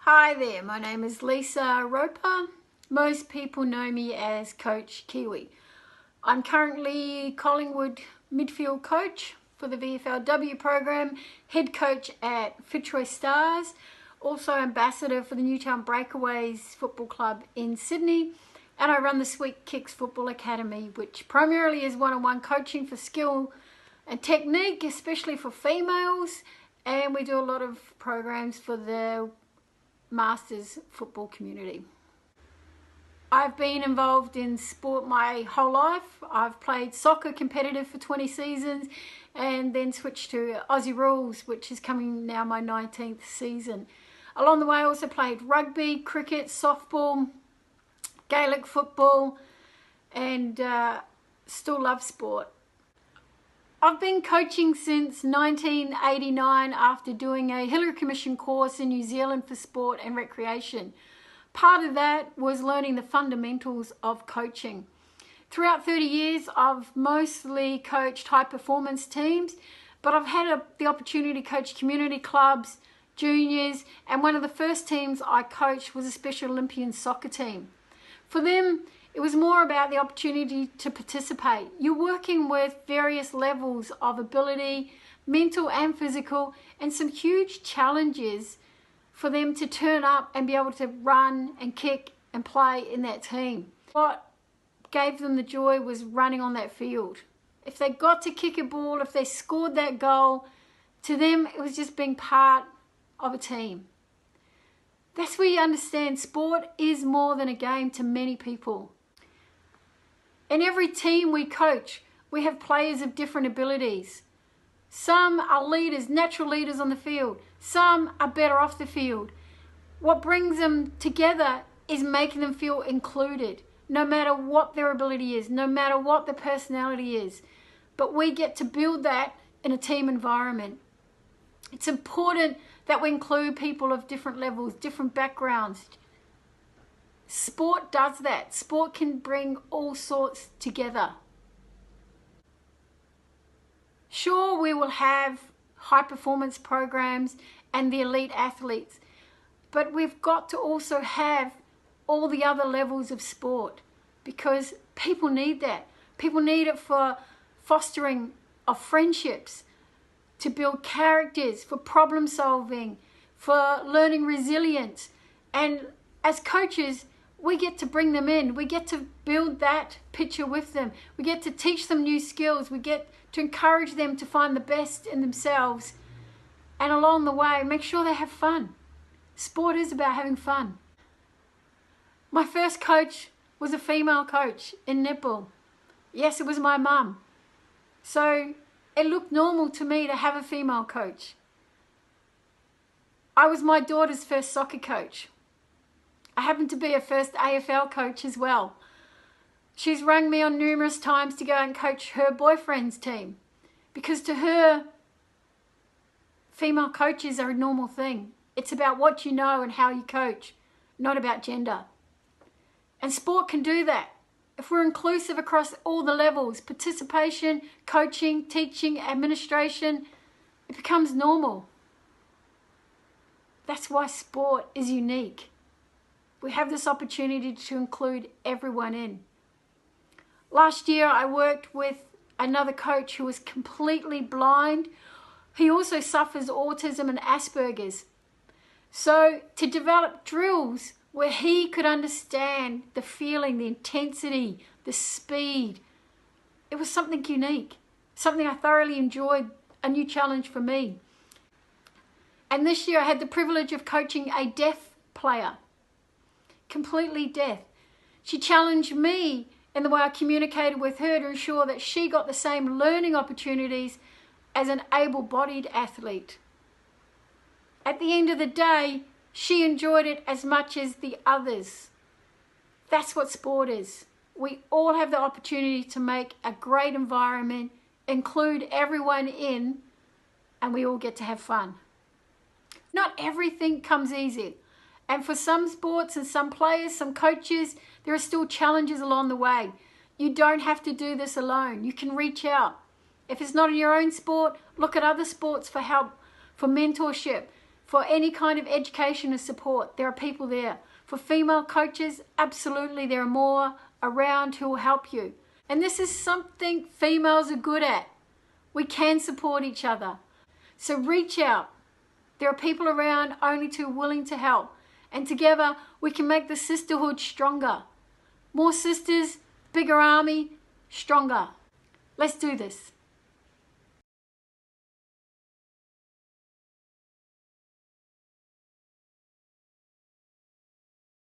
Hi there, my name is Lisa Ropere. Most people know me as Coach Kiwi. I'm currently Collingwood midfield coach for the VFLW program, head coach at Fitzroy Stars, also ambassador for the Newtown Breakaways Football Club in Sydney, and I run the Sweet Kicks Football Academy, which primarily is one-on-one coaching for skill and technique, especially for females, and we do a lot of programs for the Masters football community. I've been involved in sport my whole life. I've played soccer competitive for 20 seasons and then switched to Aussie Rules, which is coming now my 19th season. Along the way I also played rugby, cricket, softball, Gaelic football, and still love sport. I've been coaching since 1989 after doing a Hillary Commission course in New Zealand for sport and recreation. Part of that was learning the fundamentals of coaching. Throughout 30 years, I've mostly coached high performance teams, but I've had the opportunity to coach community clubs, juniors, and one of the first teams I coached was a Special Olympian soccer team. For them, it was more about the opportunity to participate. You're working with various levels of ability, mental and physical, and some huge challenges for them to turn up and be able to run and kick and play in that team. What gave them the joy was running on that field. If they got to kick a ball, if they scored that goal, to them it was just being part of a team. That's where you understand sport is more than a game to many people. In every team we coach, we have players of different abilities. Some are leaders, natural leaders on the field. Some are better off the field. What brings them together is making them feel included, no matter what their ability is, no matter what their personality is. But we get to build that in a team environment. It's important that we include people of different levels, different backgrounds. Sport does that. Sport can bring all sorts together. Sure, we will have high performance programs and the elite athletes, but we've got to also have all the other levels of sport because people need that. People need it for fostering of friendships, to build characters, for problem solving, for learning resilience. And as coaches, we get to bring them in. We get to build that picture with them. We get to teach them new skills. We get to encourage them to find the best in themselves. And along the way, make sure they have fun. Sport is about having fun. My first coach was a female coach in netball. Yes, it was my mum. So it looked normal to me to have a female coach. I was my daughter's first soccer coach. I happen to be her first AFL coach as well. She's rung me on numerous times to go and coach her boyfriend's team because to her, female coaches are a normal thing. It's about what you know and how you coach, not about gender. And sport can do that. If we're inclusive across all the levels, participation, coaching, teaching, administration, it becomes normal. That's why sport is unique. We have this opportunity to include everyone in. Last year, I worked with another coach who was completely blind. He also suffers autism and Asperger's. So to develop drills where he could understand the feeling, the intensity, the speed, it was something unique, something I thoroughly enjoyed, a new challenge for me. And this year I had the privilege of coaching a deaf player. Completely deaf. She challenged me in the way I communicated with her to ensure that she got the same learning opportunities as an able-bodied athlete. At the end of the day, she enjoyed it as much as the others. That's what sport is. We all have the opportunity to make a great environment, include everyone in, and we all get to have fun. Not everything comes easy. And for some sports and some players, some coaches, there are still challenges along the way. You don't have to do this alone. You can reach out. If it's not in your own sport, look at other sports for help, for mentorship, For any kind of education and support, there are people there. For female coaches, absolutely, there are more around who will help you. And this is something females are good at. We can support each other. So reach out. There are people around only too willing to help. And together, we can make the sisterhood stronger. More sisters, bigger army, stronger. Let's do this.